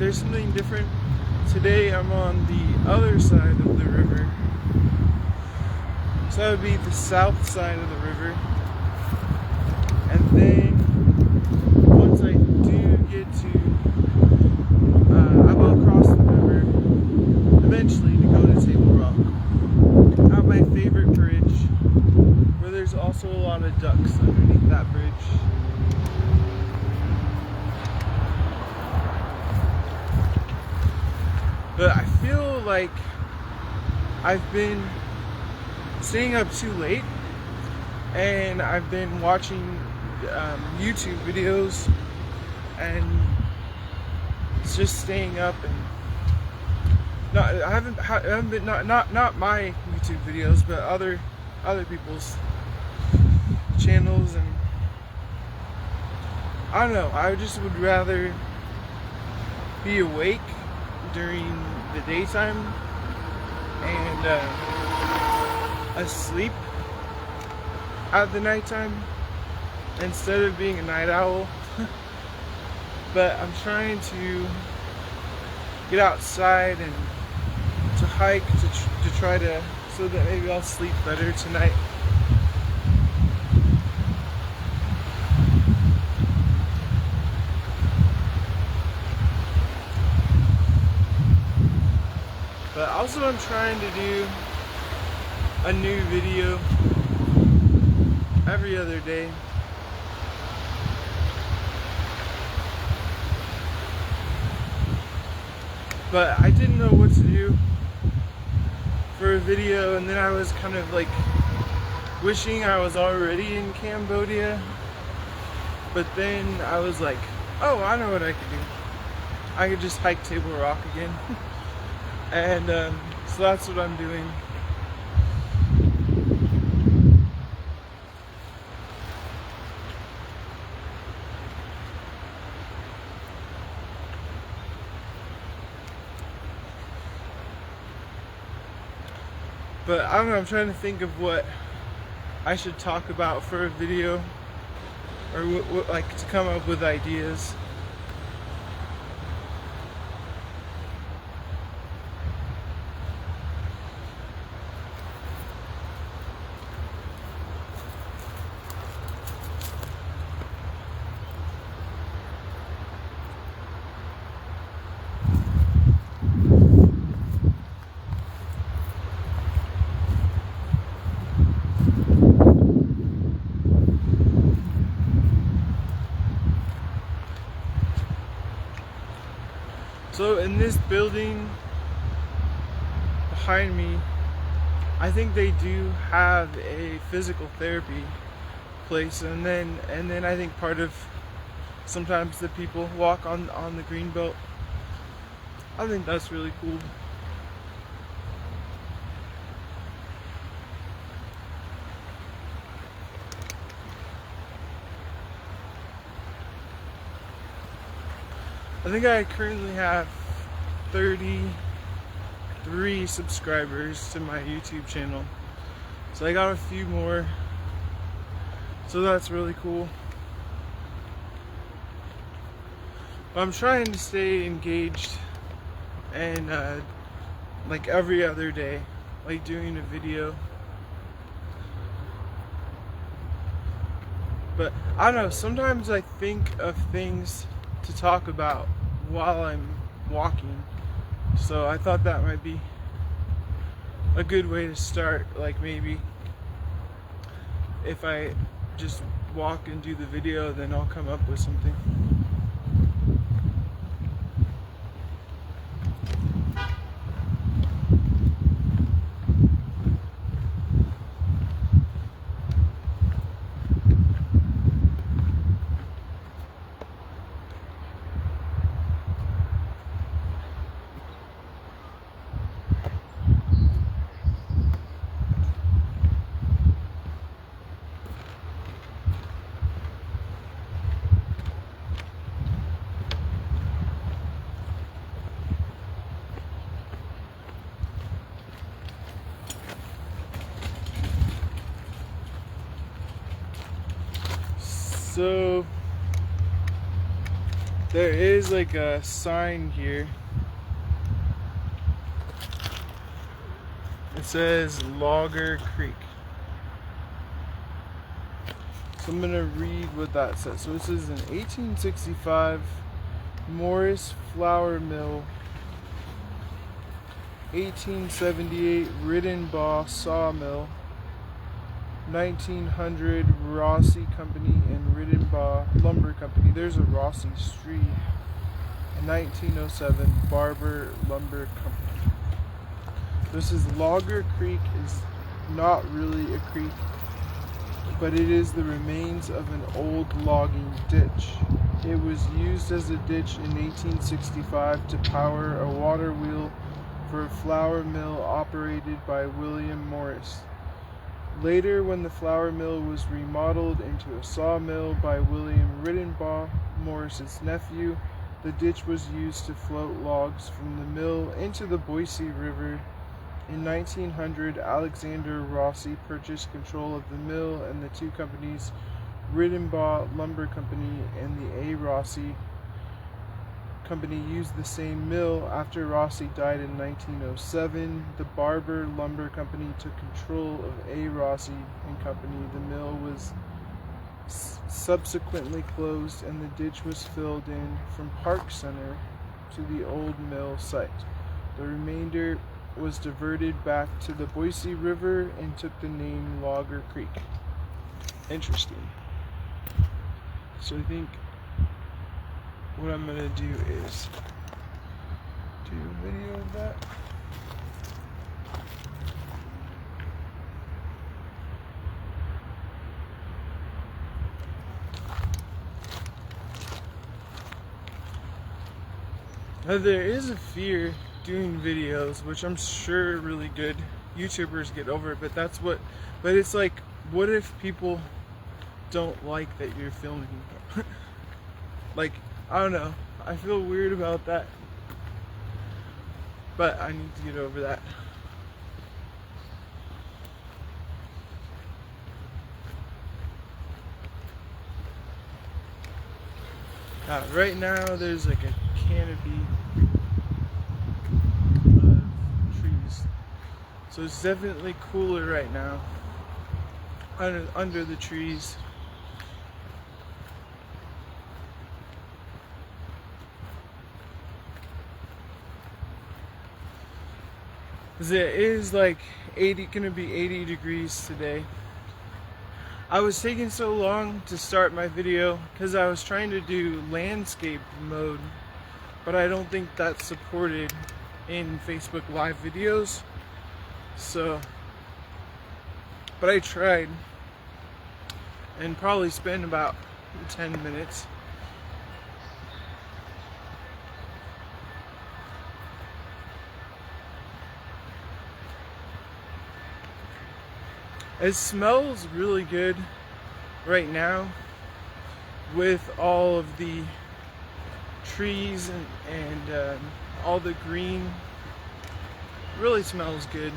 there's something different. Today I'm on the other side of the river. So that would be the south side of the river. And then once I do get to, I will cross the river eventually to go to Tablerock. Out my favorite bridge, where there's also a lot of ducks underneath that bridge. But I feel like I've been staying up too late, and I've been watching YouTube videos and just staying up, and I haven't been not my YouTube videos, but other people's channels, and I don't know. I just would rather be awake during the daytime and asleep at the nighttime instead of being a night owl. But I'm trying to get outside and to hike to try to, so that maybe I'll sleep better tonight. But also I'm trying to do a new video every other day. But I didn't know what to do for a video, and then I was kind of like wishing I was already in Cambodia. But then I was like, oh, I know what I could do. I could just hike Tablerock again. And so that's what I'm doing. But I don't know, I'm trying to think of what I should talk about for a video, or what like to come up with ideas. So in this building behind me, I think they do have a physical therapy place, and then I think part of sometimes the people walk on the green belt. I think that's really cool. I think I currently have 33 subscribers to my YouTube channel. So I got a few more. So that's really cool. But I'm trying to stay engaged and like every other day, like doing a video. But I don't know, sometimes I think of things to talk about while I'm walking, so I thought that might be a good way to start. Like maybe if I just walk and do the video, then I'll come up with something. So There is like a sign here. It says Logger Creek. So I'm gonna read what that says. So this is an 1865 Morris Flour Mill, 1878 Riddenbaugh Sawmill, 1900 Rossi Company and Riddenbaugh Lumber Company. There's a Rossi Street. And 1907 Barber Lumber Company. This is Logger Creek. Is not really a creek, but it is the remains of an old logging ditch. It was used as a ditch in 1865 to power a water wheel for a flour mill operated by William Morris. Later, when the flour mill was remodeled into a sawmill by William Riddenbaugh, Morris's nephew, the ditch was used to float logs from the mill into the Boise River. In 1900, Alexander Rossi purchased control of the mill, and the two companies, Riddenbaugh Lumber Company and the A. Rossi Company, used the same mill. After Rossi died in 1907, the Barber Lumber Company took control of A. Rossi and Company. The mill was subsequently closed, and the ditch was filled in from Park Center to the old mill site. The remainder was diverted back to the Boise River and took the name Logger Creek. Interesting. So I think what I'm gonna do is do a video of that. Now there is a fear doing videos, which I'm sure really good YouTubers get over it, but it's like, what if people don't like that you're filming? Like, I don't know, I feel weird about that, but I need to get over that. Right now there's like a canopy of trees, so it's definitely cooler right now under the trees. It is like gonna be 80 degrees today. I was taking so long to start my video because I was trying to do landscape mode, but I don't think that's supported in Facebook Live videos. So, but I tried, and probably spent about 10 minutes. It smells really good right now with all of the trees and all the green. It really smells good.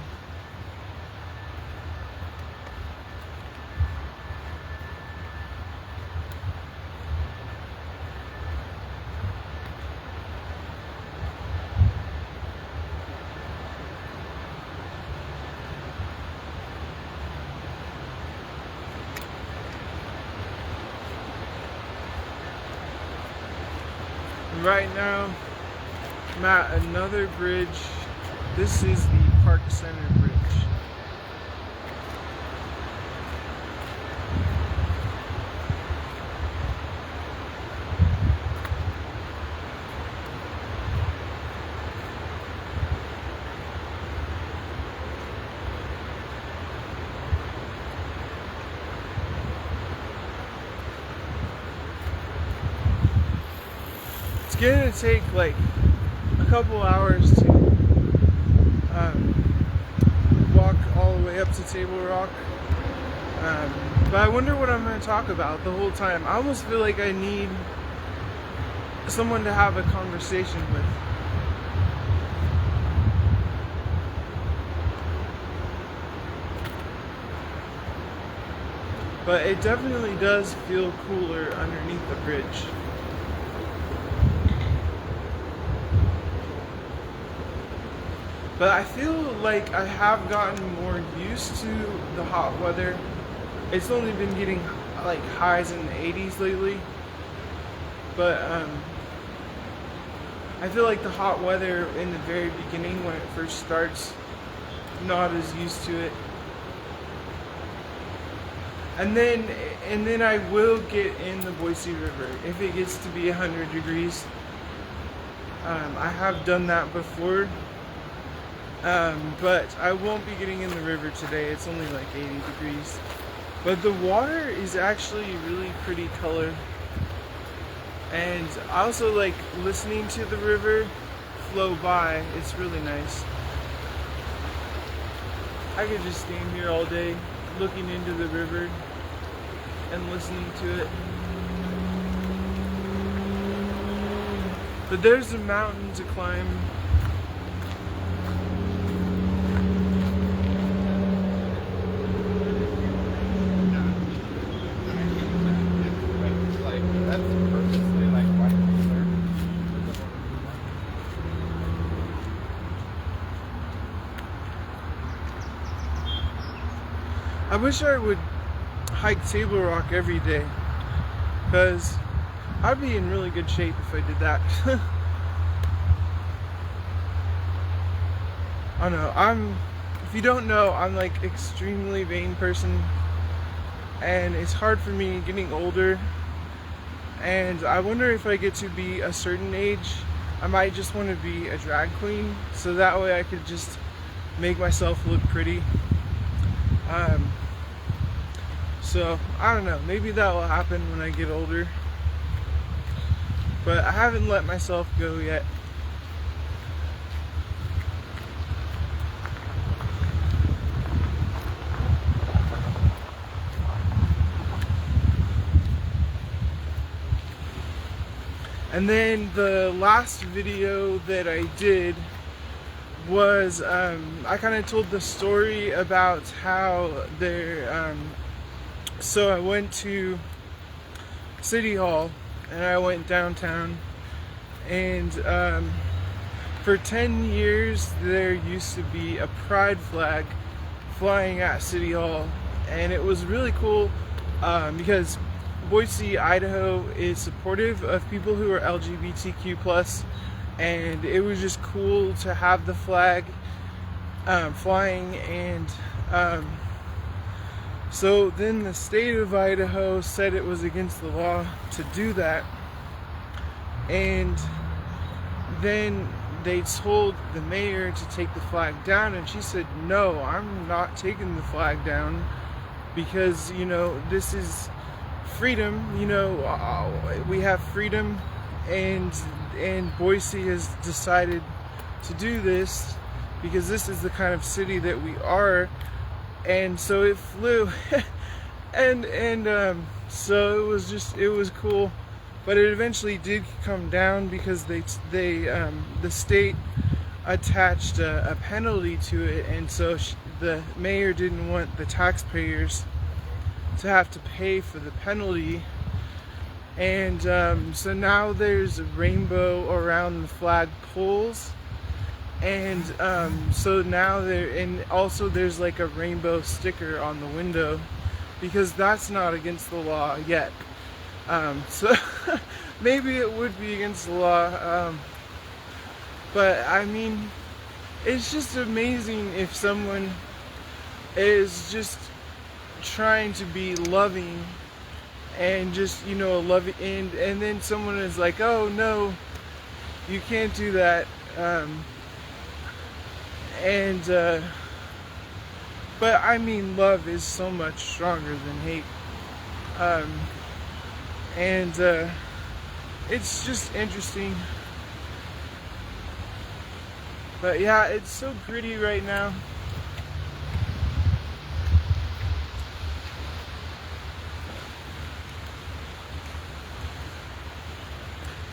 Right now, I'm at another bridge. This is the Park Center Bridge. It's gonna take like a couple hours to walk all the way up to Tablerock, but I wonder what I'm going to talk about the whole time. I almost feel like I need someone to have a conversation with. But it definitely does feel cooler underneath the bridge. But I feel like I have gotten more used to the hot weather. It's only been getting like highs in the 80s lately. But I feel like the hot weather in the very beginning when it first starts, not as used to it. And then I will get in the Boise River if it gets to be 100 degrees. I have done that before, but I won't be getting in the river today. It's only like 80 degrees. But the water is actually really pretty color. And I also like listening to the river flow by. It's really nice. I could just stand here all day looking into the river and listening to it. But there's a mountain to climb. I wish I would hike Tablerock every day, because I'd be in really good shape if I did that. I don't know, if you don't know, I'm like extremely vain person, and it's hard for me getting older, and I wonder if I get to be a certain age, I might just want to be a drag queen, so that way I could just make myself look pretty. So, I don't know, maybe that will happen when I get older. But I haven't let myself go yet. And then the last video that I did was, I kind of told the story about how there, so I went to City Hall and I went downtown, and for 10 years there used to be a pride flag flying at City Hall, and it was really cool because Boise, Idaho is supportive of people who are LGBTQ+, and it was just cool to have the flag flying. And so then the state of Idaho said it was against the law to do that, and then they told the mayor to take the flag down, and she said, no, I'm not taking the flag down, because, you know, this is freedom, you know, we have freedom, and Boise has decided to do this because this is the kind of city that we are. And so it flew and so it was cool, but it eventually did come down because the state attached a penalty to it, and so the mayor didn't want the taxpayers to have to pay for the penalty. And so now there's a rainbow around the flag poles. And so now and also there's like a rainbow sticker on the window, because that's not against the law yet. So maybe it would be against the law. But I mean, it's just amazing if someone is just trying to be loving and just, you know, loving, and then someone is like, oh no, you can't do that. But I mean, love is so much stronger than hate. It's just interesting. But yeah, it's so pretty right now.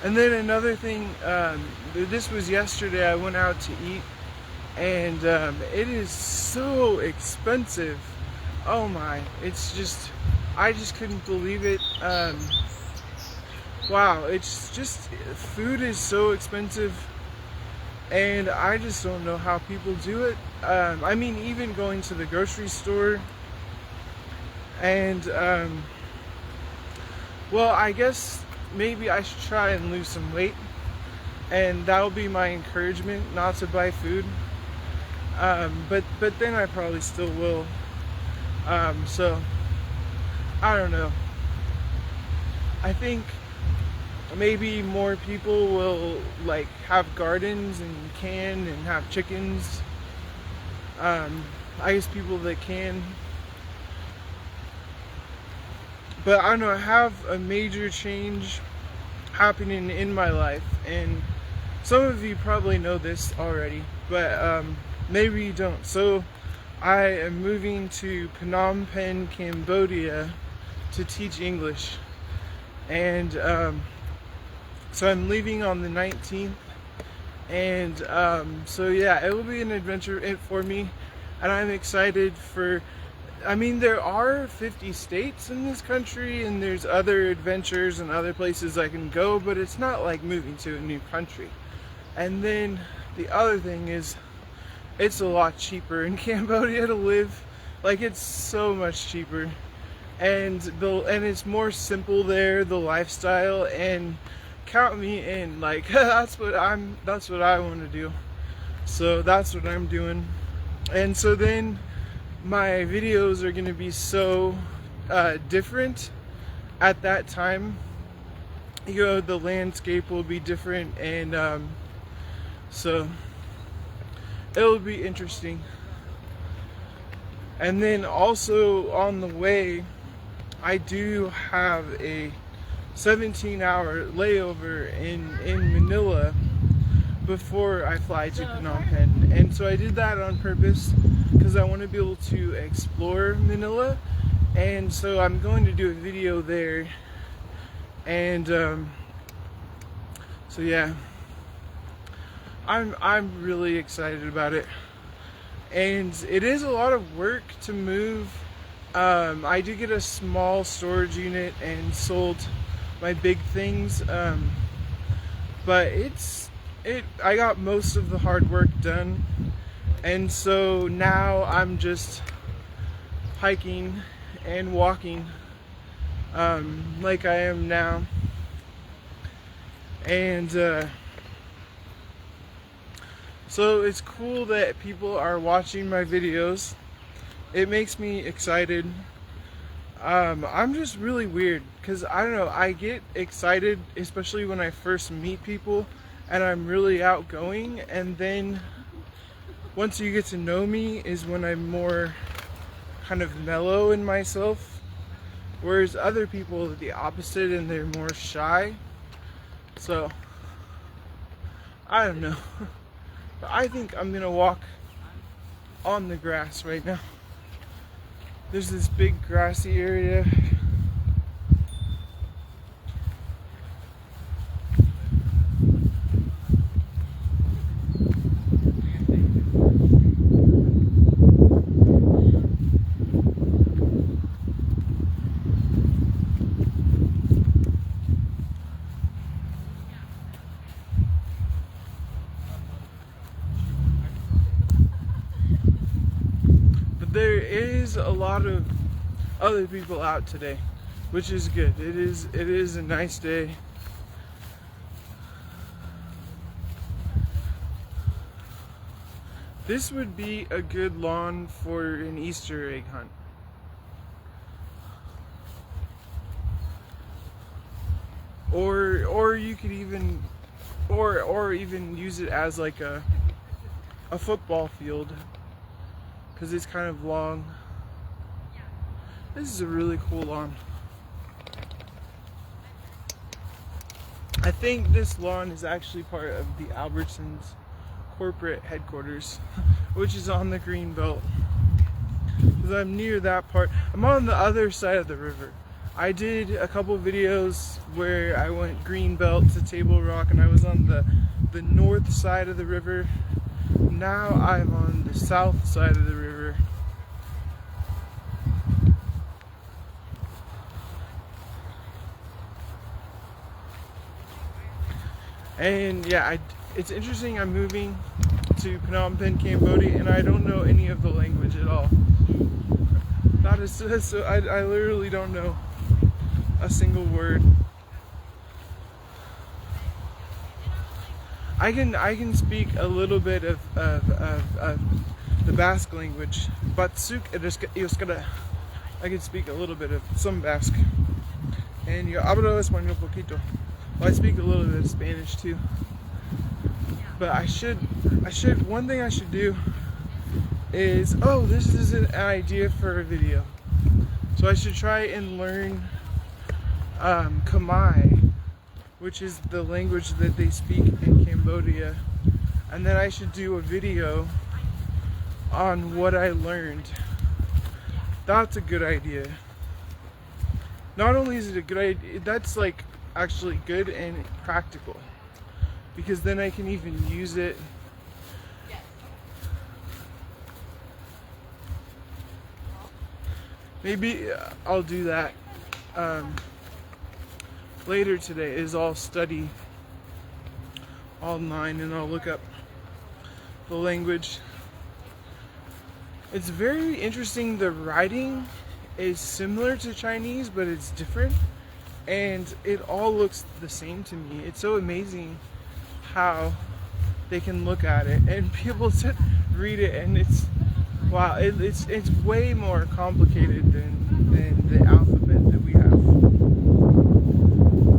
And then another thing, this was yesterday, I went out to eat, and it is so expensive. Oh my, it's just, I just couldn't believe it. Wow, it's just, food is so expensive, and I just don't know how people do it. I mean, even going to the grocery store, and well, I guess maybe I should try and lose some weight, and that'll be my encouragement not to buy food. But then I probably still will. So I don't know. I think maybe more people will like have gardens and can and have chickens. I guess people that can. But I don't know, I have a major change happening in my life, and some of you probably know this already, but maybe you don't. So I am moving to Phnom Penh, Cambodia to teach English, and so I'm leaving on the 19th, and so yeah, it will be an adventure for me, and I'm excited for, I mean, there are 50 states in this country, and there's other adventures and other places I can go, but it's not like moving to a new country. And then the other thing is, it's a lot cheaper in Cambodia to live. Like, it's so much cheaper, and it's more simple there, the lifestyle, and count me in. Like, that's what I want to do. So that's what I'm doing. And so then my videos are going to be so different at that time. You know, the landscape will be different, and so it'll be interesting. And then also on the way, I do have a 17-hour layover in Manila before I fly to Phnom Penh. And so I did that on purpose because I want to be able to explore Manila. And so I'm going to do a video there. And so yeah, I'm really excited about it. And it is a lot of work to move. I did get a small storage unit and sold my big things, but I got most of the hard work done, and so now I'm just hiking and walking like I am now. And so it's cool that people are watching my videos. It makes me excited. I'm just really weird because I don't know, I get excited especially when I first meet people and I'm really outgoing, and then once you get to know me is when I'm more kind of mellow in myself, whereas other people are the opposite and they're more shy. So I don't know. But I think I'm gonna walk on the grass right now. There's this big grassy area. There is a lot of other people out today, which is good. It is a nice day. This would be a good lawn for an Easter egg hunt. Or you could even or even use it as like a football field, because it's kind of long. This is a really cool lawn. I think this lawn is actually part of the Albertsons corporate headquarters, which is on the green belt. Because I'm near that part. I'm on the other side of the river. I did a couple videos where I went green belt to Tablerock, and I was on the north side of the river. Now I'm on the south side of the river. And yeah, it's interesting. I'm moving to Phnom Penh, Cambodia, and I don't know any of the language at all. That is so. I literally don't know a single word. I can speak a little bit of the Basque language. Batsuk Euskara. I can speak a little bit of some Basque. And yo hablo español poquito. Well, I speak a little bit of Spanish too. But I should, one thing I should do is, oh, this is an idea for a video. So I should try and learn Khmer, which is the language that they speak in Cambodia. And then I should do a video on what I learned. That's a good idea. Not only is it a good idea, that's like actually good and practical. Because then I can even use it. Maybe I'll do that later today. Is I'll study online and I'll look up the language. It's very interesting. The writing is similar to Chinese, but it's different, and it all looks the same to me. It's so amazing how they can look at it and people read it, and it's wow. It's way more complicated than the alphabet that we have.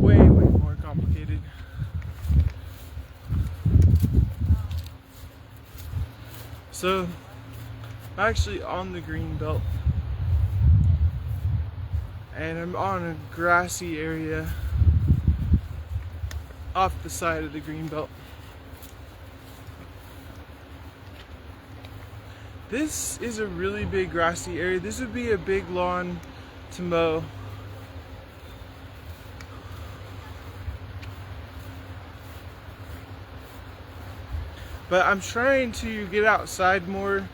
Way more complicated. So I'm actually on the green belt, and I'm on a grassy area off the side of the green belt. This is a really big grassy area. This would be a big lawn to mow. But I'm trying to get outside more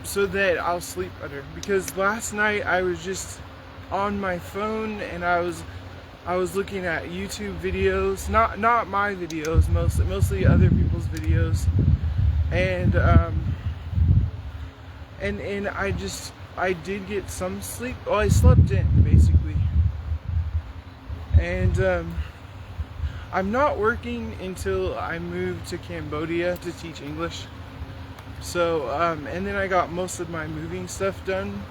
so that I'll sleep better, because last night I was just on my phone and I was looking at YouTube videos, not my videos, mostly other people's videos, and I did get some sleep. Well, I slept in basically, and I'm not working until I move to Cambodia to teach English. So and then I got most of my moving stuff done.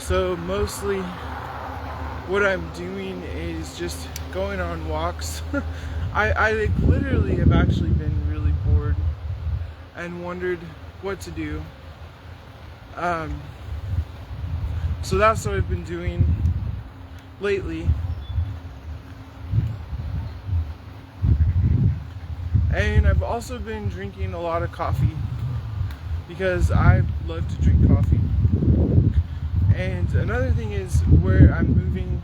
So mostly what I'm doing is just going on walks. I literally have actually been really bored and wondered what to do. So that's what I've been doing lately. And I've also been drinking a lot of coffee because I love to drink coffee. And another thing is, where I'm moving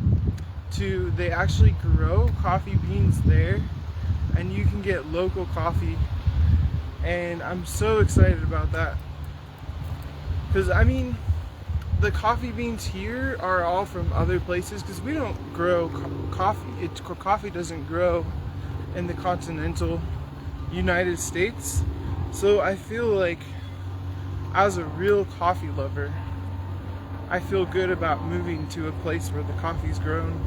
to, they actually grow coffee beans there, and you can get local coffee, and I'm so excited about that. Because I mean, the coffee beans here are all from other places, because we don't grow coffee. Coffee doesn't grow in the continental United States. So I feel like, as a real coffee lover, I feel good about moving to a place where the coffee's grown.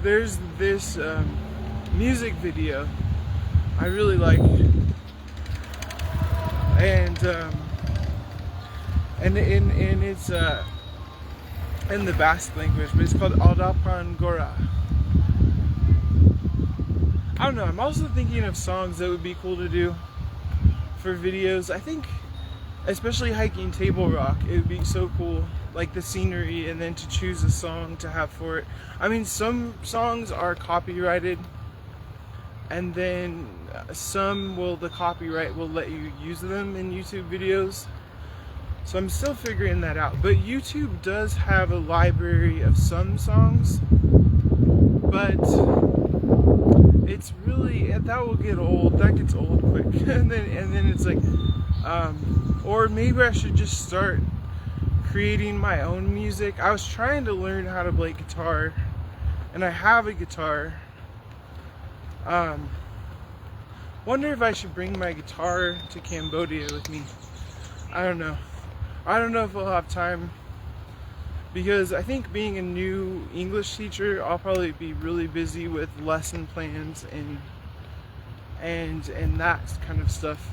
There's this music video I really like, and it's in the Basque language, but it's called Aldapan Gora. I don't know. I'm also thinking of songs that would be cool to do for videos. I think, especially hiking Tablerock, it would be so cool. Like the scenery, and then to choose a song to have for it. I mean, some songs are copyrighted, and then some the copyright will let you use them in YouTube videos. So I'm still figuring that out. But YouTube does have a library of some songs, but it's really, that will get old. That gets old quick. and then it's like, or maybe I should just start creating my own music. I was trying to learn how to play guitar, and I have a guitar. Wonder if I should bring my guitar to Cambodia with me. I don't know. I don't know if I'll have time, because I think being a new English teacher, I'll probably be really busy with lesson plans and that kind of stuff.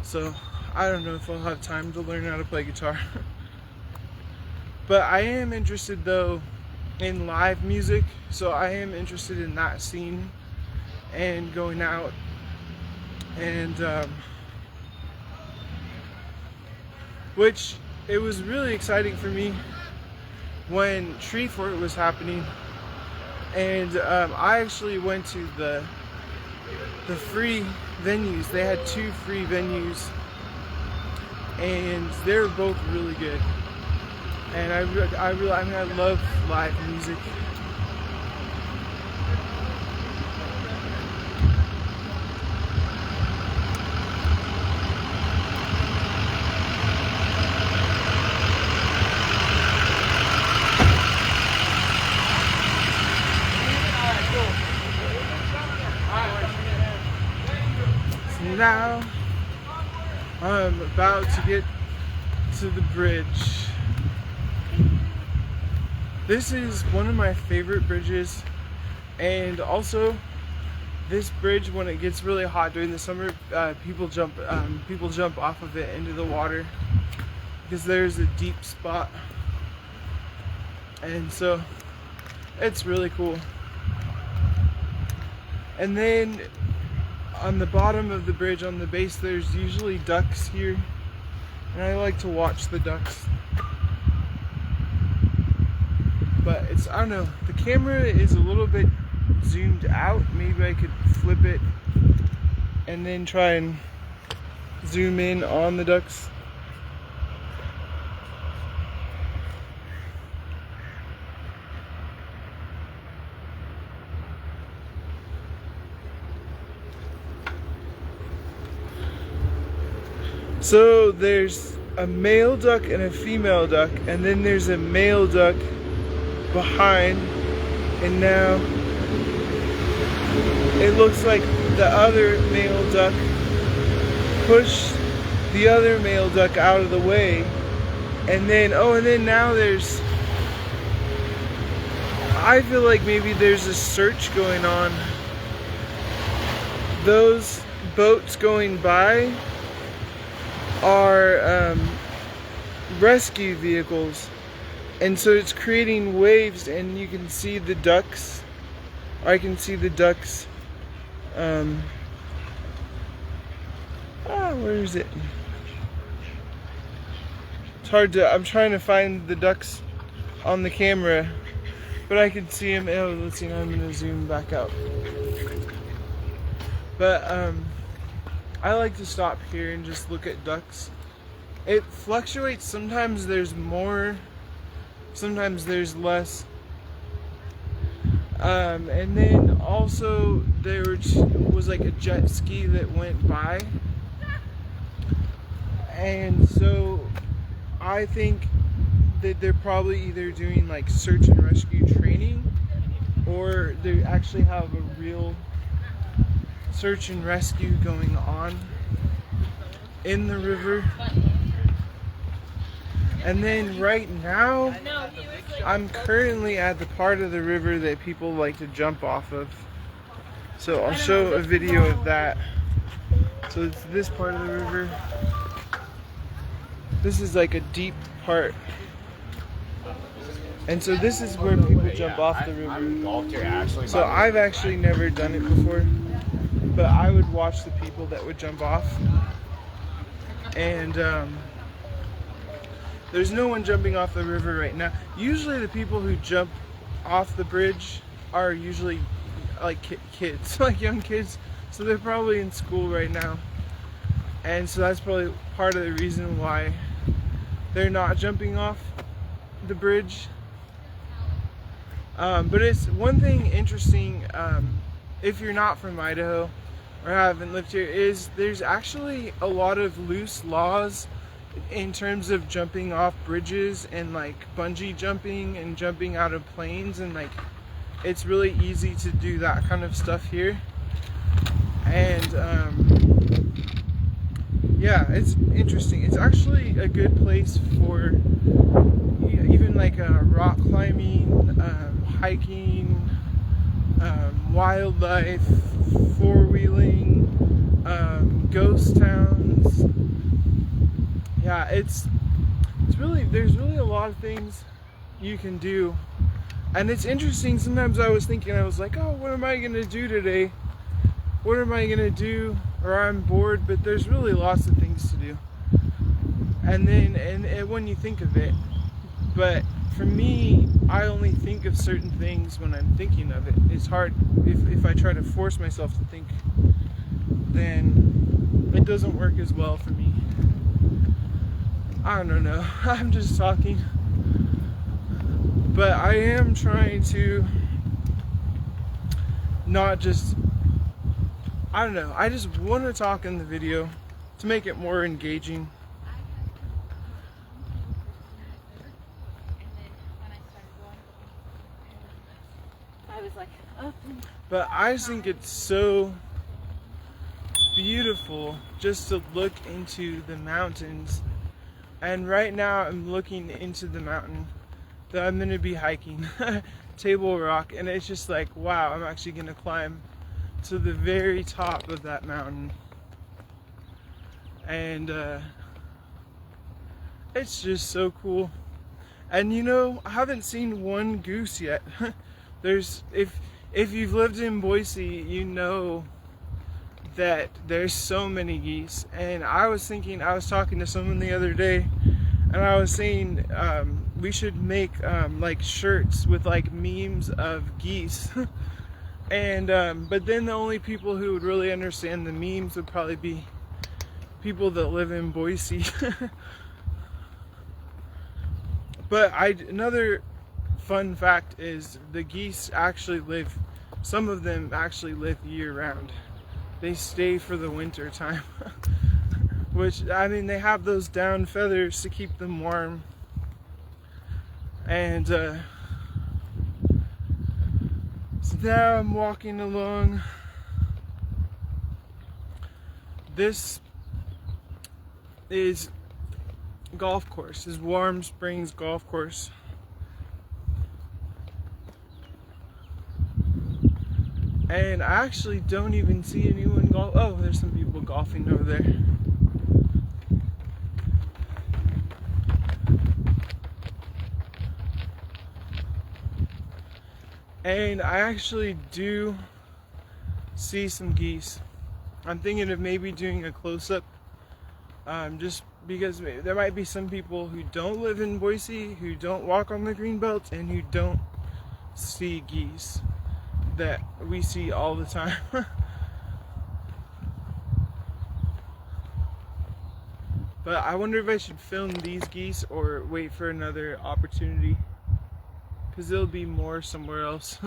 So I don't know if I'll have time to learn how to play guitar. But I am interested though in live music, so I am interested in that scene and going out and which it was really exciting for me when Tree Fort was happening, and I actually went to the free venues. They had 2 free venues, and they were both really good. And I love live music. So now I'm about to get to the bridge. This is one of my favorite bridges, and also this bridge, when it gets really hot during the summer, people jump off of it into the water because there's a deep spot, and so it's really cool. And then on the bottom of the bridge, on the base, there's usually ducks here, and I like to watch the ducks. But it's, I don't know, the camera is a little bit zoomed out. Maybe I could flip it and then try and zoom in on the ducks. So there's a male duck and a female duck, and then there's a male duck behind, and now it looks like the other male duck pushed the other male duck out of the way, and then now there's, I feel like maybe there's a search going on. Those boats going by are rescue vehicles. And so it's creating waves, and you can see the ducks. I can see the ducks. Where is it? It's hard to, I'm trying to find the ducks on the camera, but I can see them. Oh, let's see, now I'm gonna zoom back out. But I like to stop here and just look at ducks. It fluctuates. Sometimes there's more, sometimes there's less. And then also there was like a jet ski that went by, and so I think that they're probably either doing like search and rescue training, or they actually have a real search and rescue going on in the river. And then right now, I'm currently at the part of the river that people like to jump off of. So I'll show a video of that. So it's this part of the river. This is like a deep part. And so this is where people jump off the river. So I've actually never done it before, but I would watch the people that would jump off. And there's no one jumping off the river right now. Usually the people who jump off the bridge are usually like kids, like young kids. So they're probably in school right now. And so that's probably part of the reason why they're not jumping off the bridge. But it's one thing interesting, if you're not from Idaho or haven't lived here, is there's actually a lot of loose laws in terms of jumping off bridges and like bungee jumping and jumping out of planes, and like it's really easy to do that kind of stuff here. And yeah, it's interesting. It's actually a good place for even like rock climbing, hiking, wildlife, four-wheeling, ghost towns. Yeah, it's really, there's really a lot of things you can do. And it's interesting, sometimes I was thinking, I was like, oh, what am I gonna do today? What am I gonna do? Or I'm bored, but there's really lots of things to do. And then, and when you think of it, but for me, I only think of certain things when I'm thinking of it. It's hard, if I try to force myself to think, then it doesn't work as well for me. I don't know, I'm just talking. But I am trying to not just, I don't know, I just want to talk in the video to make it more engaging. But I just think it's so beautiful just to look into the mountains. And right now I'm looking into the mountain that I'm going to be hiking, Tablerock, and it's just like, wow, I'm actually going to climb to the very top of that mountain. And it's just so cool. And you know, I haven't seen one goose yet. There's, if you've lived in Boise, you know that there's so many geese. And I was thinking, I was talking to someone the other day, and I was saying we should make like shirts with like memes of geese. And but then the only people who would really understand the memes would probably be people that live in Boise. But another fun fact is the geese actually live, some of them actually live year-round. They stay for the winter time. Which, I mean, they have those down feathers to keep them warm. And so now I'm walking along this is golf course, is Warm Springs Golf Course. And I actually don't even see anyone golf. Oh, there's some people golfing over there. And I actually do see some geese. I'm thinking of maybe doing a close-up, just because there might be some people who don't live in Boise, who don't walk on the greenbelt, and who don't see geese that we see all the time. But I wonder if I should film these geese or wait for another opportunity, because there'll be more somewhere else.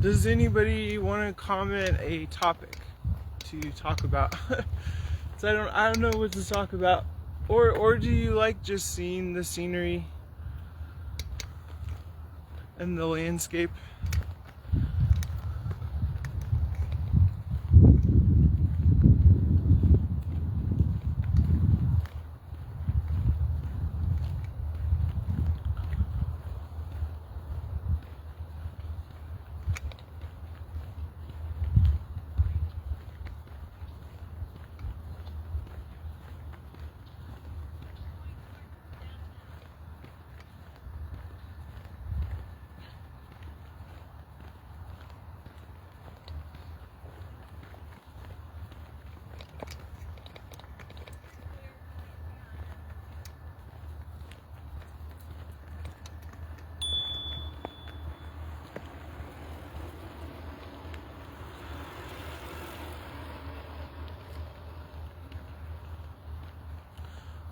Does anybody want to comment a topic to talk about? So I don't know what to talk about. Or do you like just seeing the scenery and the landscape?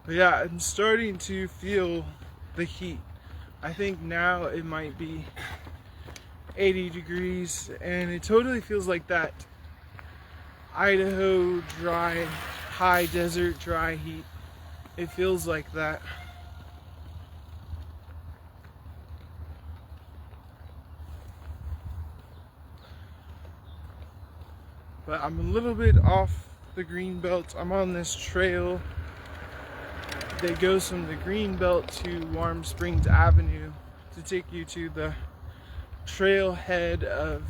But yeah, I'm starting to feel the heat. I think now it might be 80 degrees, and it totally feels like that Idaho dry, high desert dry heat. It feels like that. But I'm a little bit off the green belt. I'm on this trail that goes from the green belt to Warm Springs Avenue to take you to the trailhead of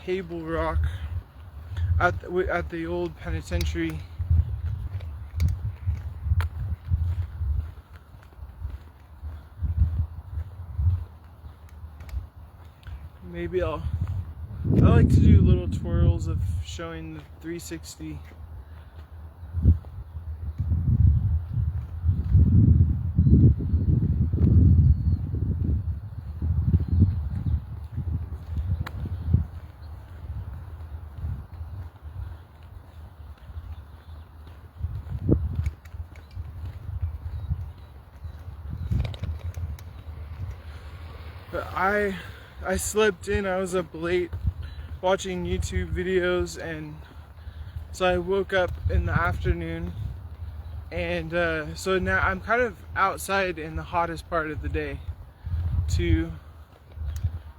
Tablerock at the old penitentiary. Maybe I like to do little twirls of showing the 360. But I slept in. I was up late watching YouTube videos, and so I woke up in the afternoon, and so now I'm kind of outside in the hottest part of the day to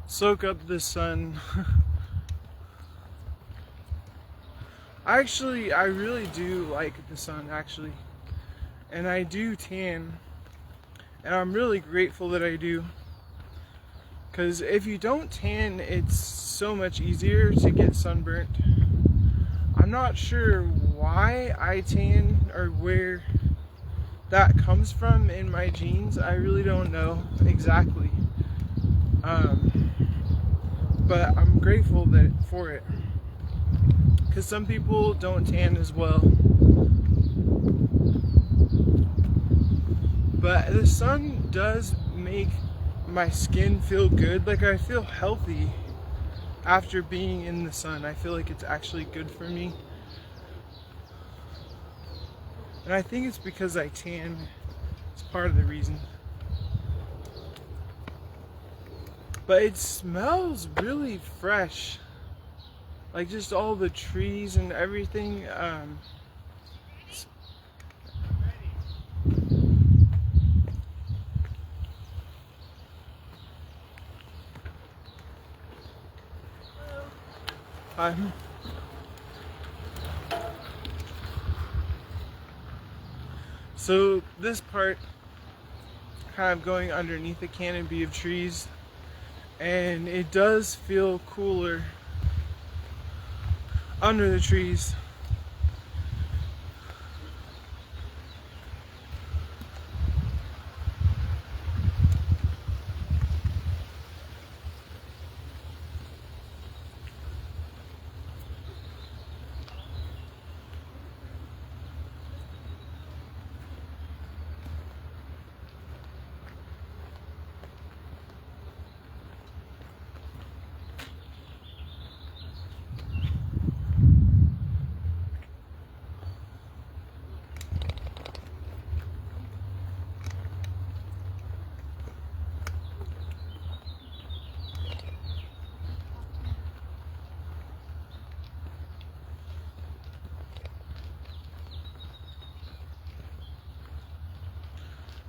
soak up the sun. I really do like the sun, actually, and I do tan, and I'm really grateful that I do. Because if you don't tan, it's so much easier to get sunburnt. I'm not sure why I tan or where that comes from in my genes. I really don't know exactly. But I'm grateful for it. Because some people don't tan as well. But the sun does make my skin feel good. Like, I feel healthy after being in the sun. I feel like it's actually good for me, and I think it's because I tan. It's part of the reason. But it smells really fresh, like just all the trees and everything. So this part, kind of going underneath a canopy of trees, and it does feel cooler under the trees.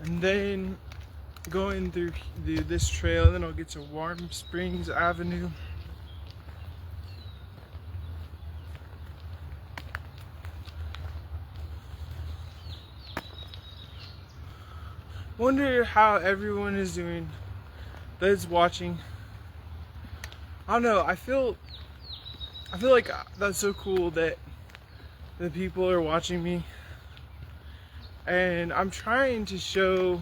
And then going through this trail, and then I'll get to Warm Springs Avenue. Wonder how everyone is doing that's watching. I don't know, I feel like that's so cool that the people are watching me. And I'm trying to show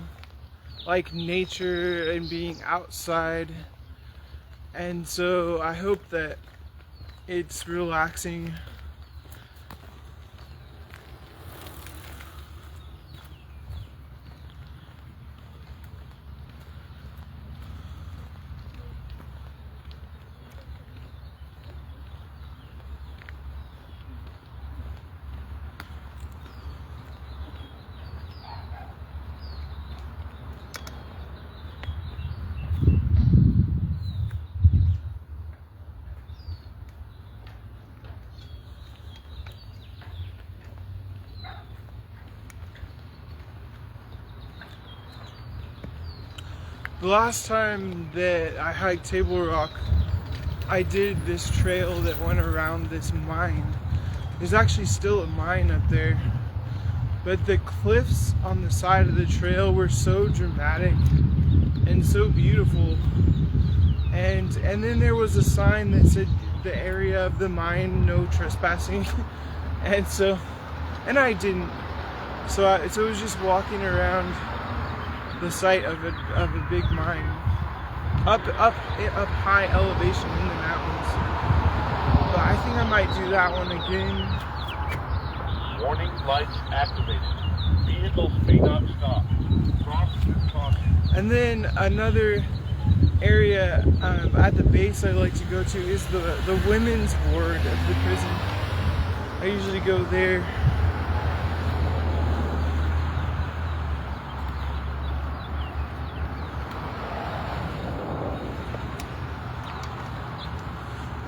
like nature and being outside, and so I hope that it's relaxing. The last time that I hiked Tablerock, I did this trail that went around this mine. There's actually still a mine up there, but the cliffs on the side of the trail were so dramatic and so beautiful. And then there was a sign that said the area of the mine, no trespassing. and I didn't. So it was just walking around the site of a big mine, up high elevation in the mountains. But I think I might do that one again. Warning lights activated. Vehicles may not stop. Cross with caution. And then another area at the base I like to go to is the women's ward of the prison. I usually go there.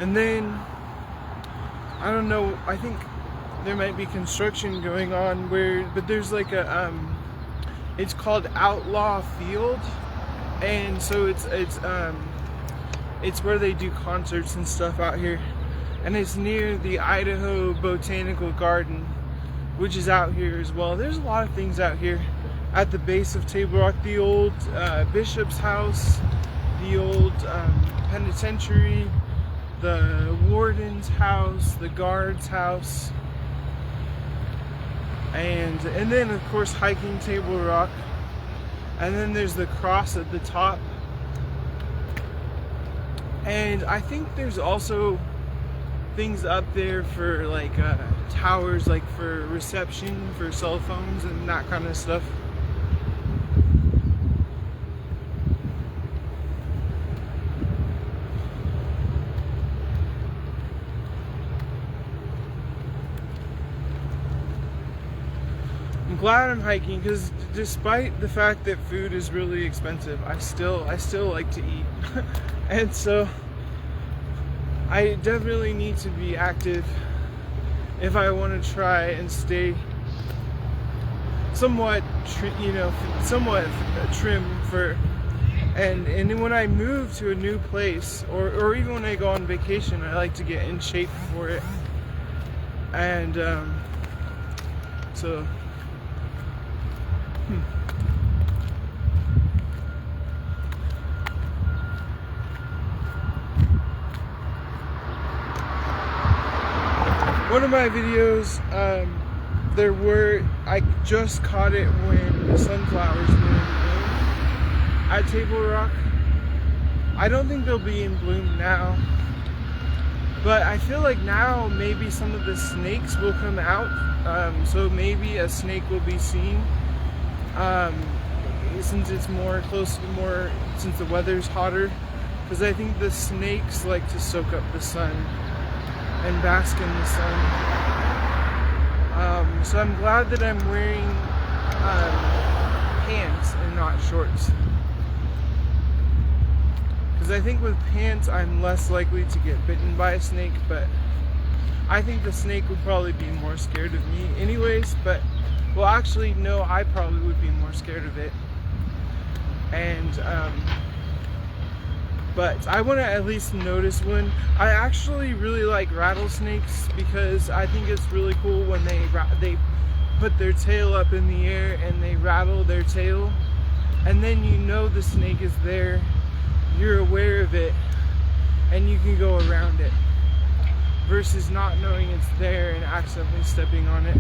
And then, I don't know, I think there might be construction going on but there's like it's called Outlaw Field, and so it's where they do concerts and stuff out here, and it's near the Idaho Botanical Garden, which is out here as well. There's a lot of things out here at the base of Tablerock. The old bishop's house, the old penitentiary, the warden's house, the guard's house, and then of course hiking Tablerock. And then there's the cross at the top, and I think there's also things up there for like towers, like for reception for cell phones and that kind of stuff. I'm glad I'm hiking, because despite the fact that food is really expensive, I still like to eat. And so I definitely need to be active if I want to try and stay somewhat trim for, and then when I move to a new place, or even when I go on vacation, I like to get in shape for it. And so one of my videos, I just caught it when the sunflowers were in bloom at Tablerock. I don't think they'll be in bloom now, but I feel like now maybe some of the snakes will come out, so maybe a snake will be seen, since it's since the weather's hotter, because I think the snakes like to soak up the sun and bask in the sun. So I'm glad that I'm wearing pants and not shorts, because I think with pants I'm less likely to get bitten by a snake, but I think the snake would probably be more scared of me anyways. But well, actually no, I probably would be more scared of it. And but I want to at least notice one. I actually really like rattlesnakes, because I think it's really cool when they put their tail up in the air and they rattle their tail, and then you know the snake is there, you're aware of it, and you can go around it, versus not knowing it's there and accidentally stepping on it.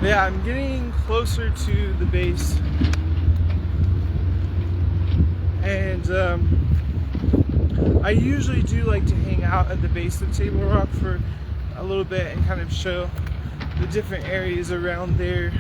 Yeah, I'm getting closer to the base, and I usually do like to hang out at the base of Tablerock for a little bit and kind of show the different areas around there.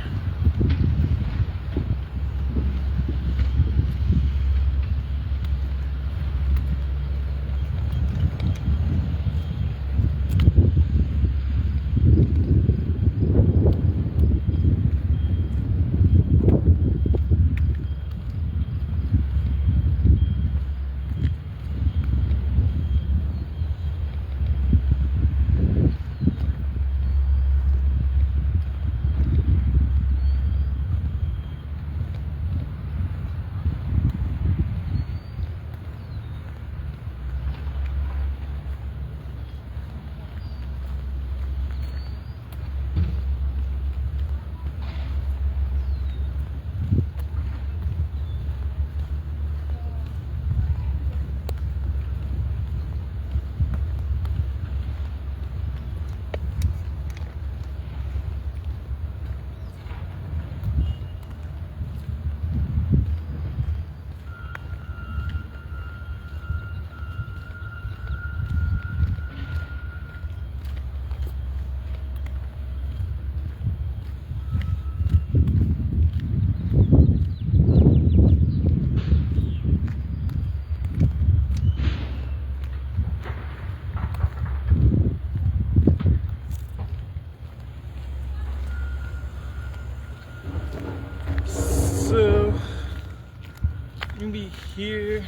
maybe here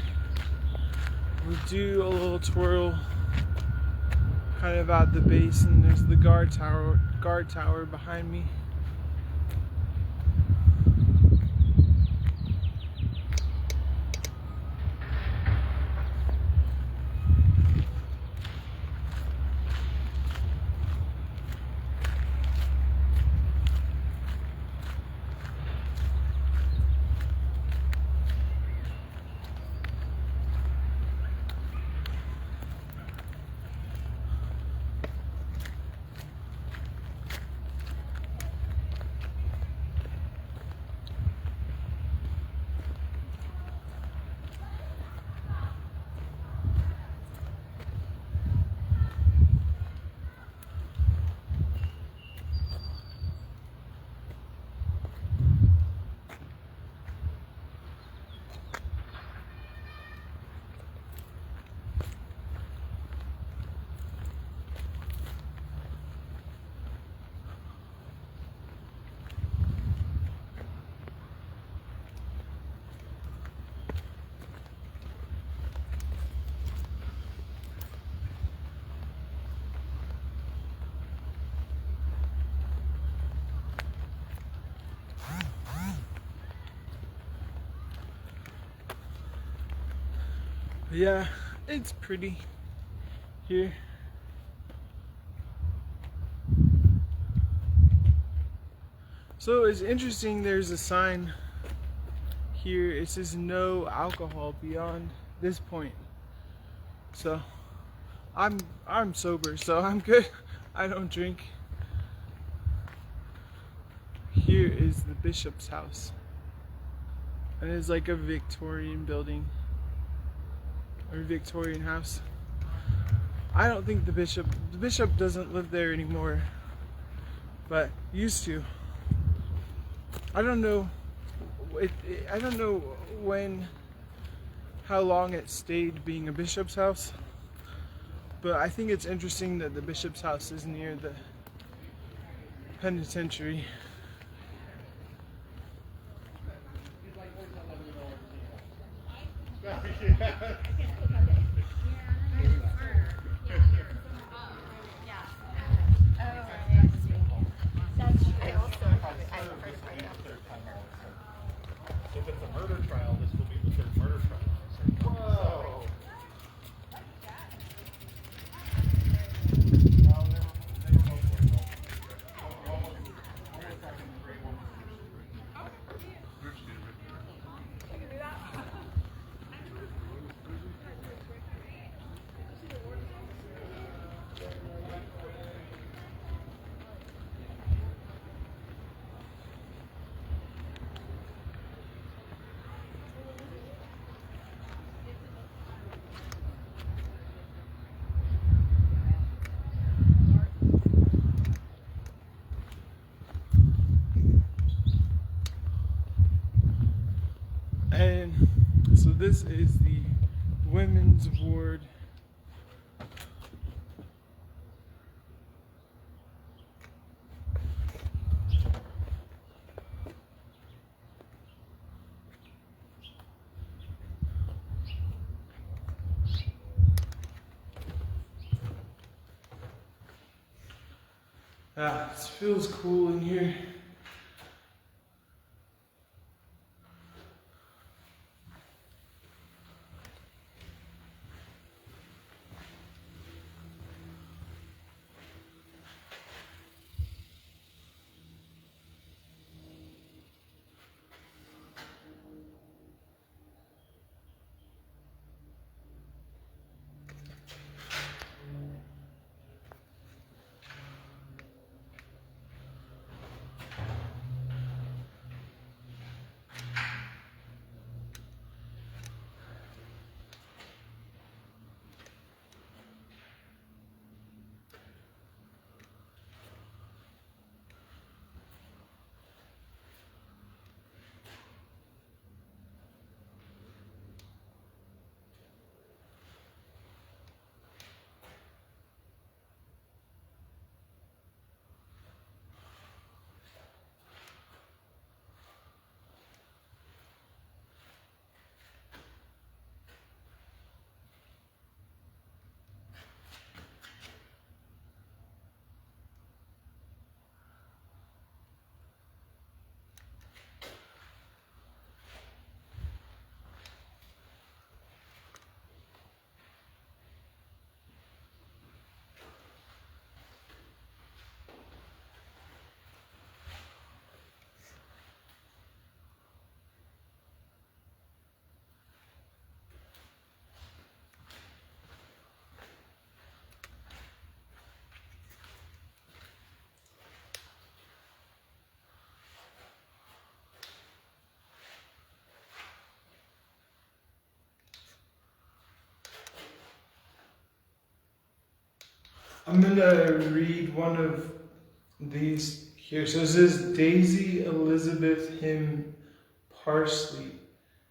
we'll do a little twirl kind of at the base, and there's the guard tower behind me. Yeah, it's pretty here. So it's interesting, there's a sign here, it says no alcohol beyond this point. So I'm sober, so I'm good. I don't drink. Here is the bishop's house. And it's like a Victorian building. Or Victorian house. I don't think the bishop doesn't live there anymore, but used to. I don't know. I don't know how long it stayed being a bishop's house, but I think it's interesting that the bishop's house is near the penitentiary. If it's a murder trial, this will be the third murder trial. Whoa! And so this is the women's ward. It feels cool in here. I'm gonna read one of these here. So it says Daisy Elizabeth Him Parsley,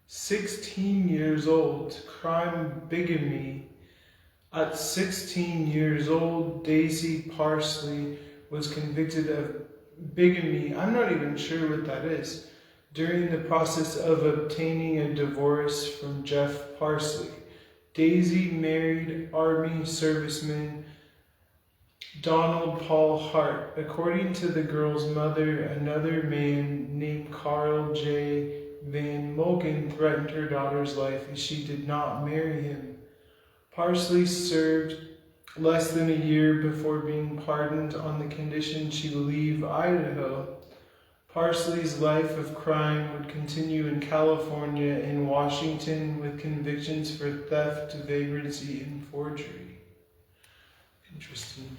16 years old, crime bigamy. At 16 years old, Daisy Parsley was convicted of bigamy. I'm not even sure what that is. During the process of obtaining a divorce from Jeff Parsley, Daisy married Army serviceman Donald Paul Hart. According to the girl's mother, another man named Carl J. Van Moken threatened her daughter's life if she did not marry him. Parsley served less than a year before being pardoned on the condition she leave Idaho. Parsley's life of crime would continue in California and Washington with convictions for theft, vagrancy, and forgery. Interesting.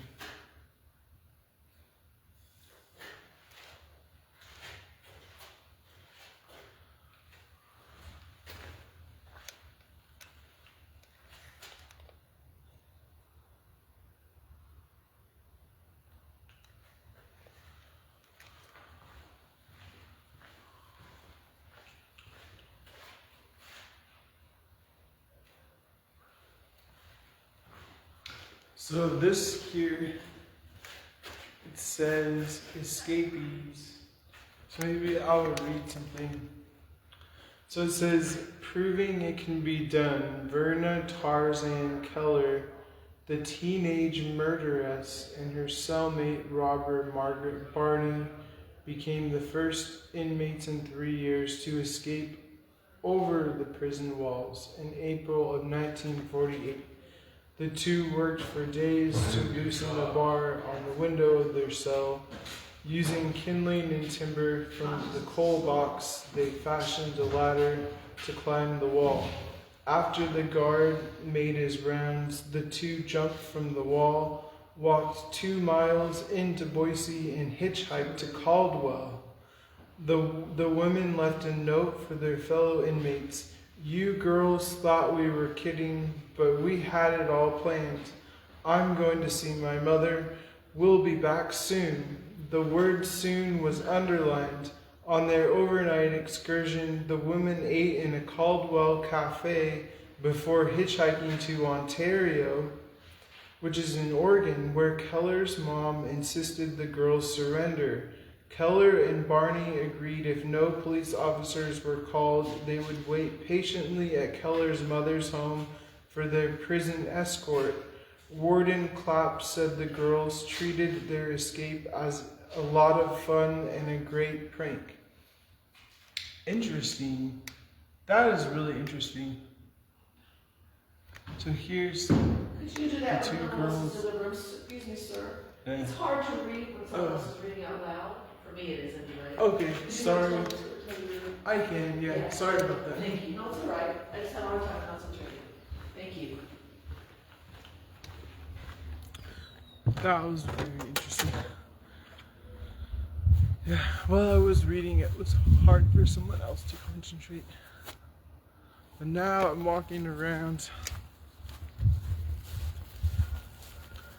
So this here, it says escapees. So maybe I'll read something. So it says, proving it can be done, Verna Tarzan Keller, the teenage murderess, and her cellmate Robert Margaret Barney became the first inmates in 3 years to escape over the prison walls in April of 1948. The two worked for days to loosen the bar on the window of their cell. Using kindling and timber from the coal box, they fashioned a ladder to climb the wall. After the guard made his rounds, the two jumped from the wall, walked 2 miles into Boise, and hitchhiked to Caldwell. The women left a note for their fellow inmates. You girls thought we were kidding, but we had it all planned. I'm going to see my mother. We'll be back soon. The word soon was underlined. On their overnight excursion, the women ate in a Caldwell cafe before hitchhiking to Ontario, which is in Oregon, where Keller's mom insisted the girls surrender. Keller and Barney agreed if no police officers were called, they would wait patiently at Keller's mother's home for their prison escort. Warden Clapp said the girls treated their escape as a lot of fun and a great prank. Interesting. That is really interesting. So here's Could you do that the two when someone else is girls. in the room? Excuse me, sir. Yeah. It's hard to read when someone else is reading out loud. For me, it is anyway. Okay, Could you sorry. just tell me your- I can, yeah. Sorry about that. Thank you. No, it's all right. I just had a hard time concentrating. Thank you. That was very interesting. Yeah, while I was reading, it was hard for someone else to concentrate. But now I'm walking around.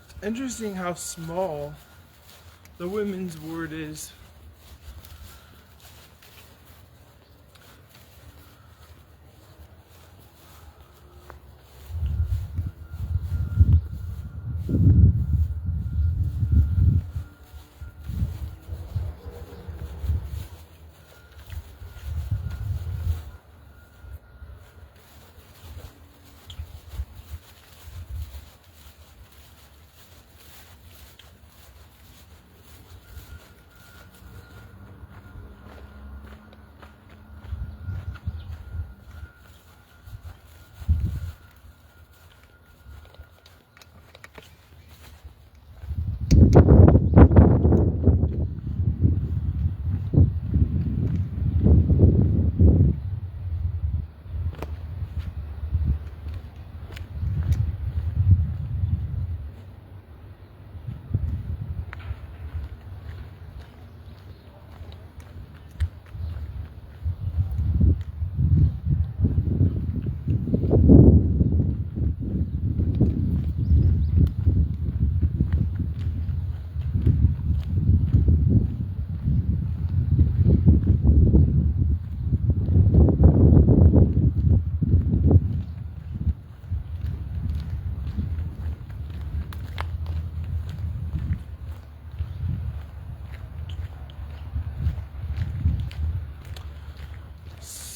It's interesting how small the women's ward is.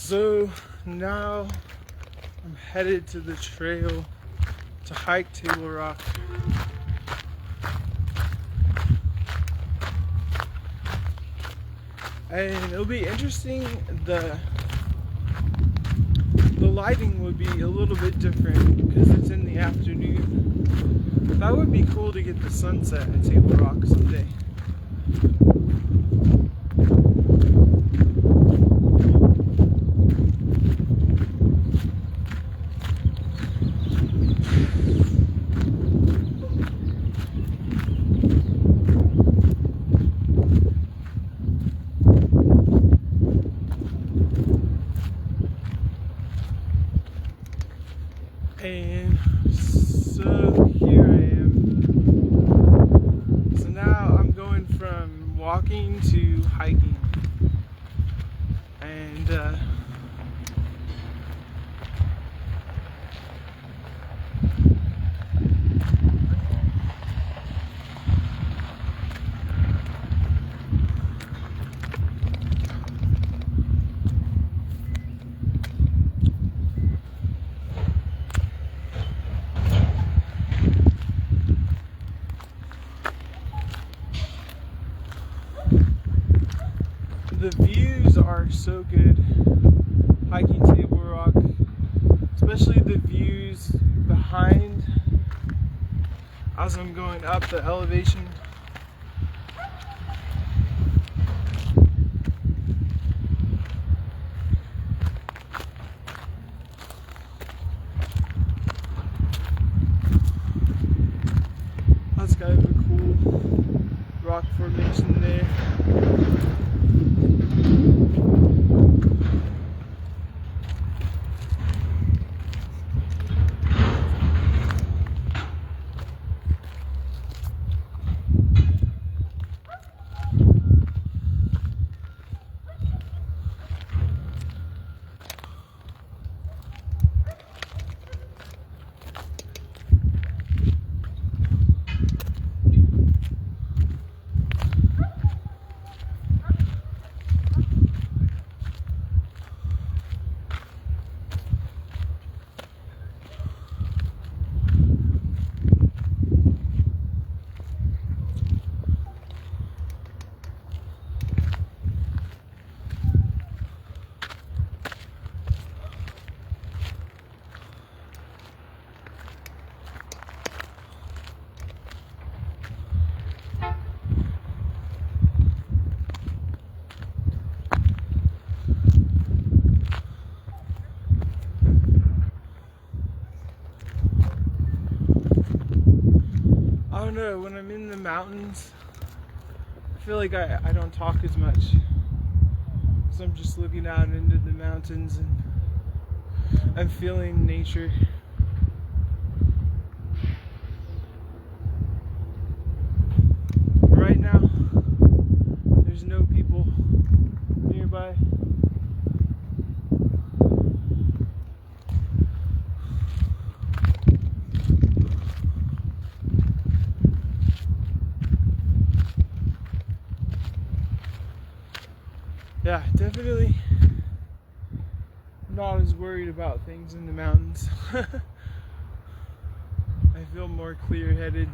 So now I'm headed to the trail to hike Tablerock. And it'll be interesting. The lighting would be a little bit different because it's in the afternoon. That would be cool to get the sunset at Tablerock someday. And so here I am. So now I'm going from walking to hiking. And the views are so good hiking Tablerock, especially the views behind as I'm going up the elevation. That's kind of a cool rock formation there. I don't know, when I'm in the mountains, I feel like I don't talk as much. So I'm just looking out into the mountains and I'm feeling nature. Right now, there's no people nearby. Yeah, definitely not as worried about things in the mountains. I feel more clear-headed.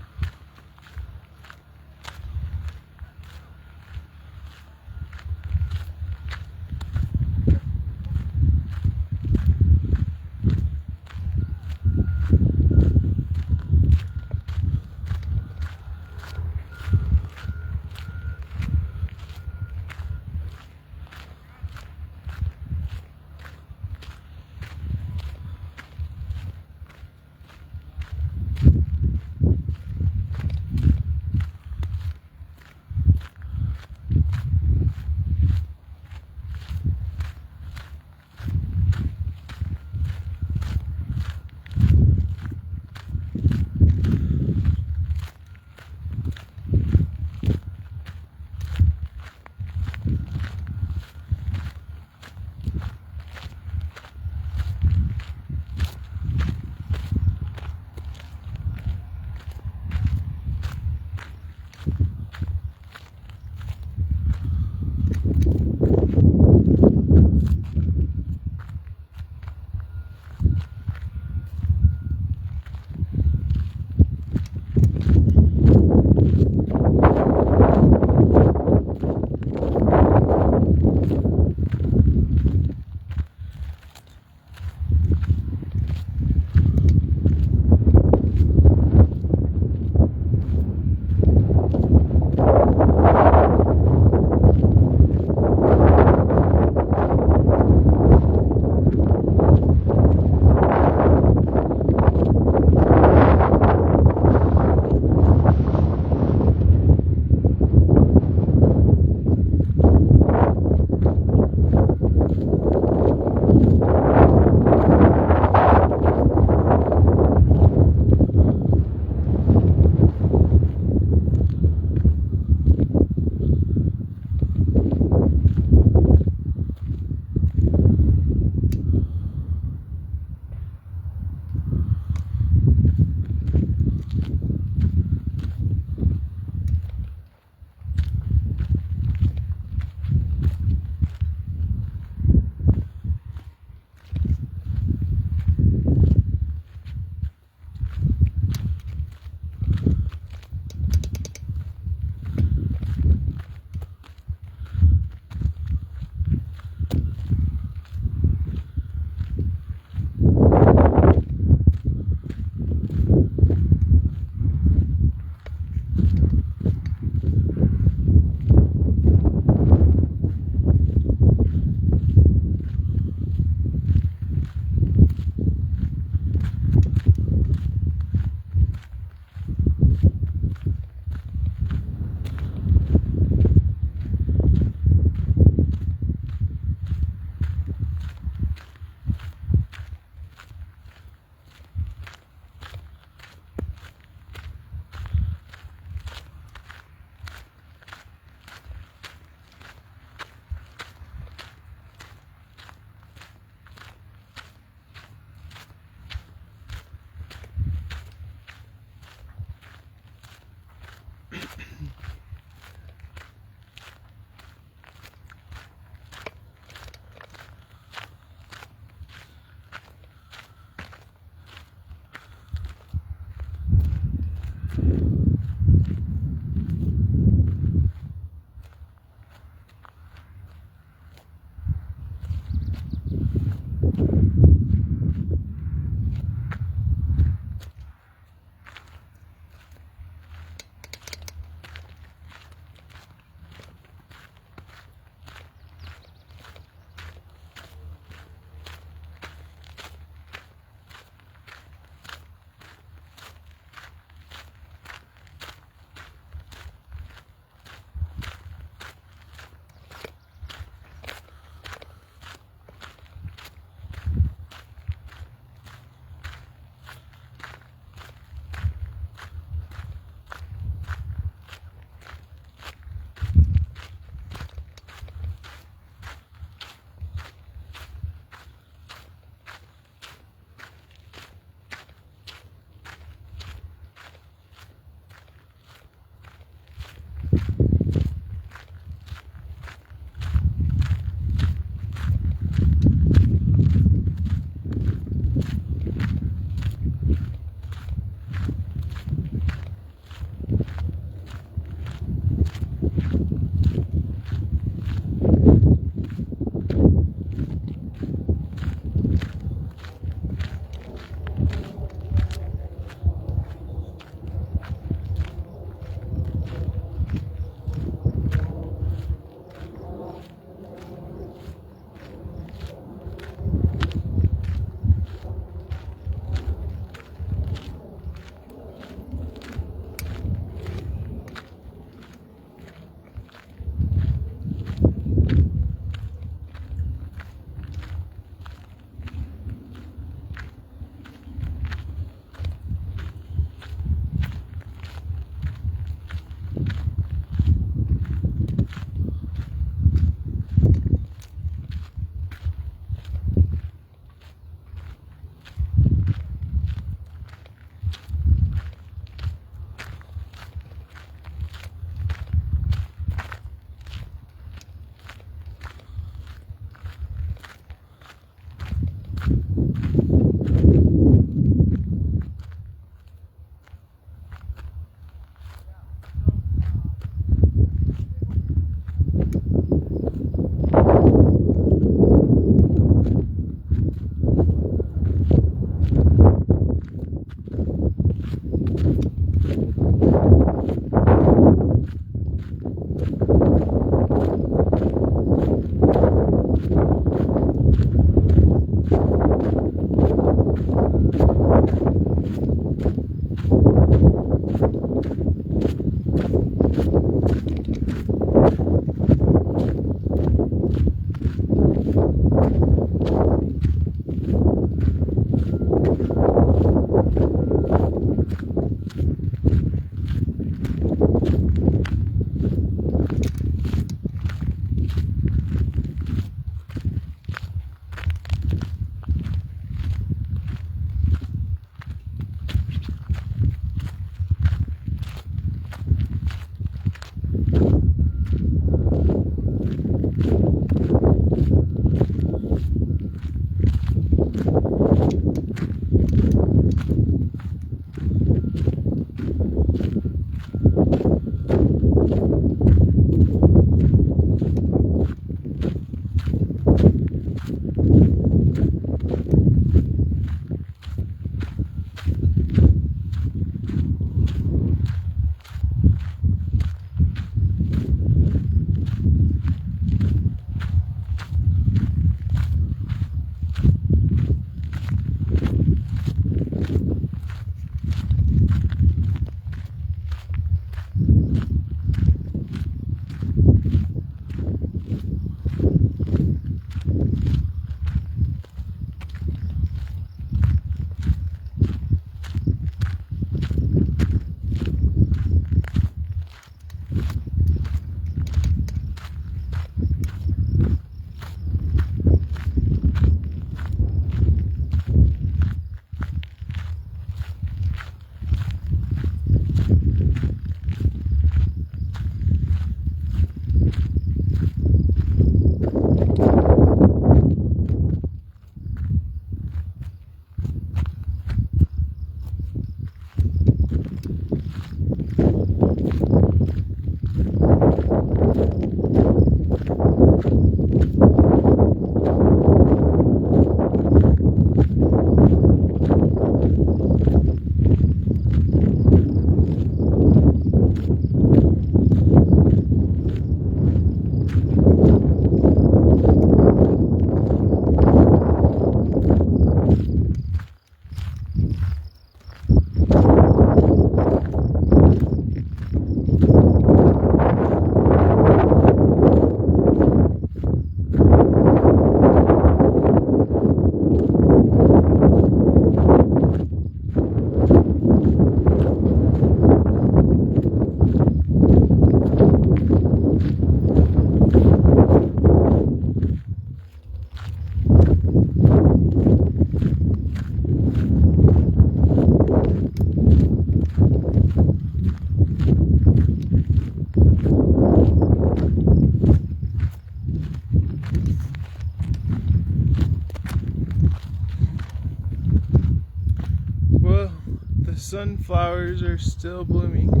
sunflowers are still blooming.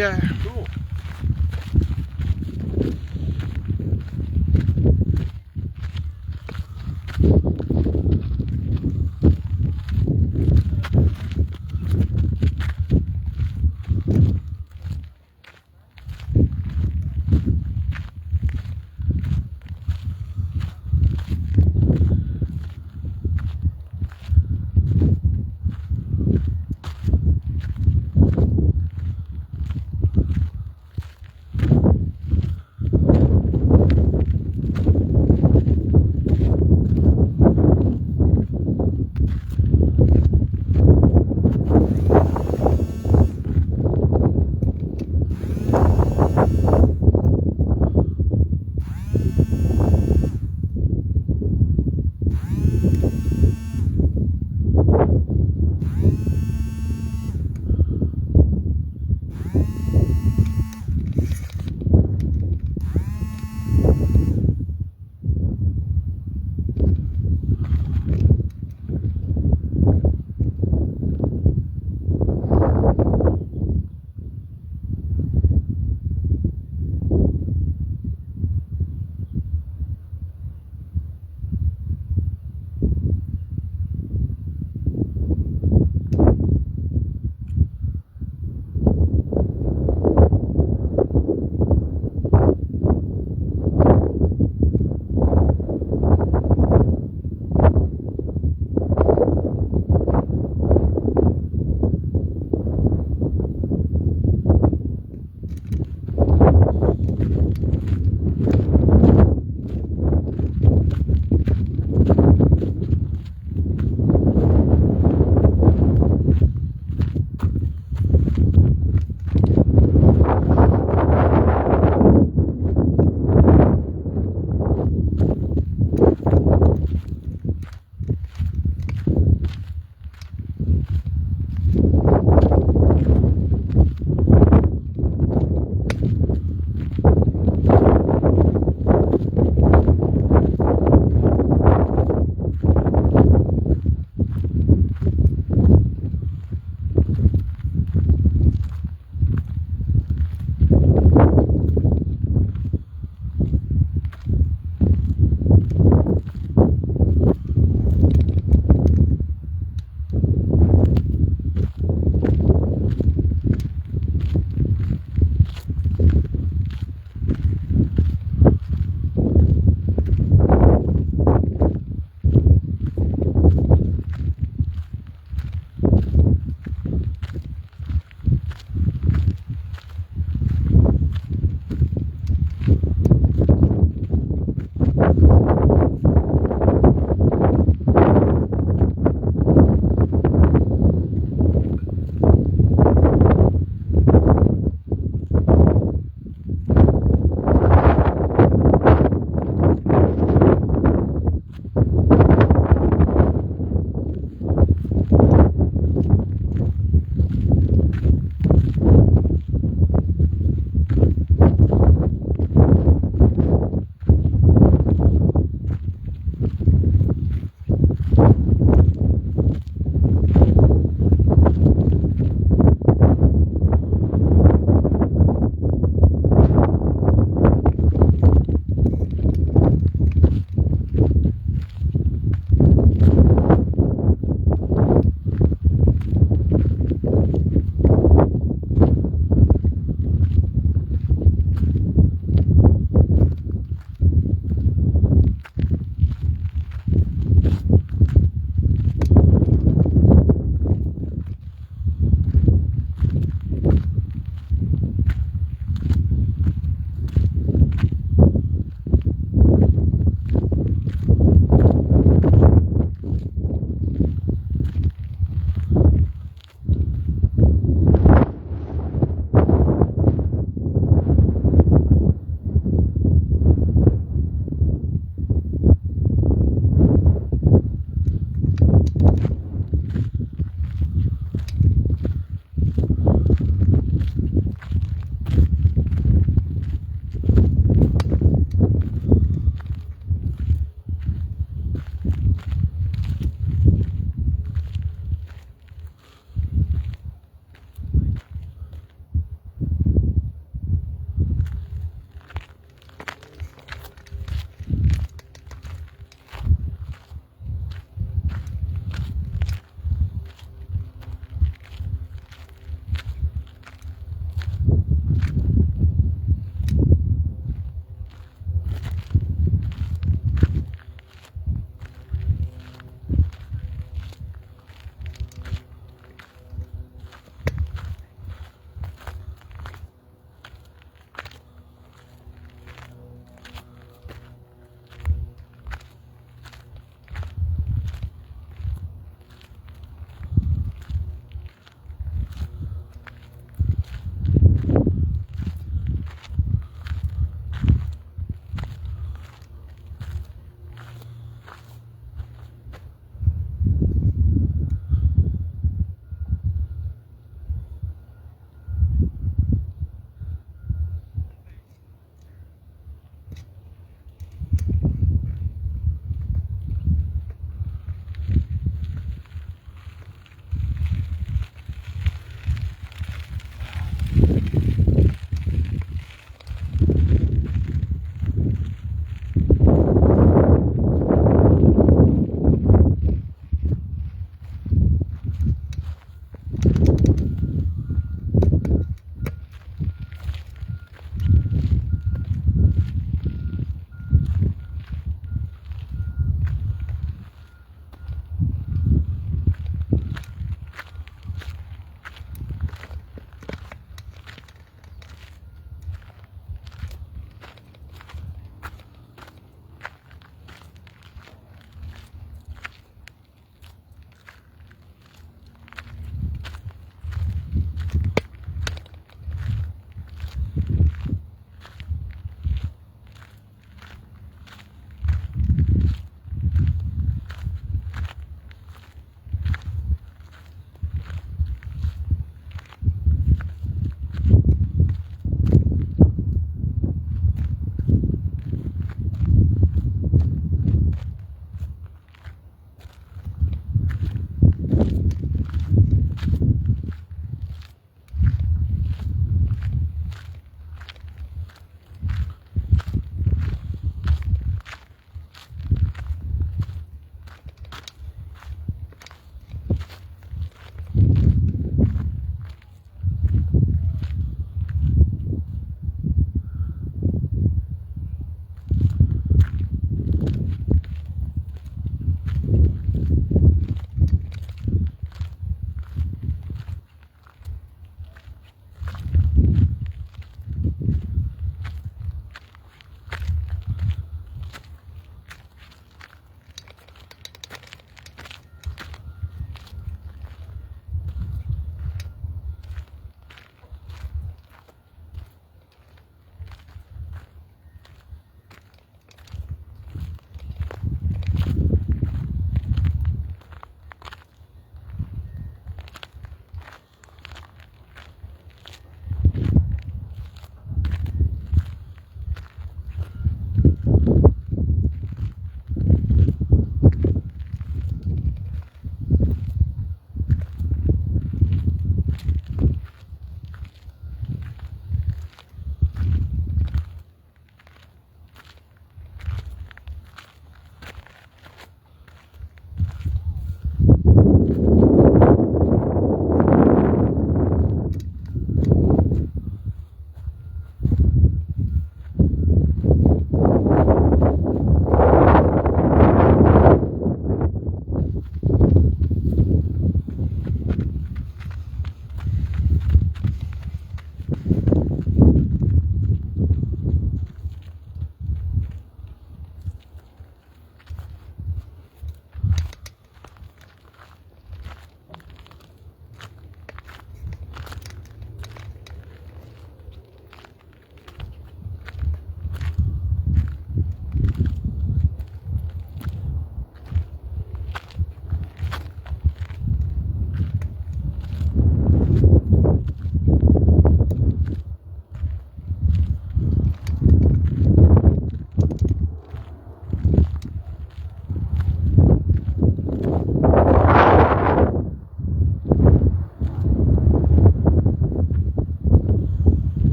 Yeah. Cool.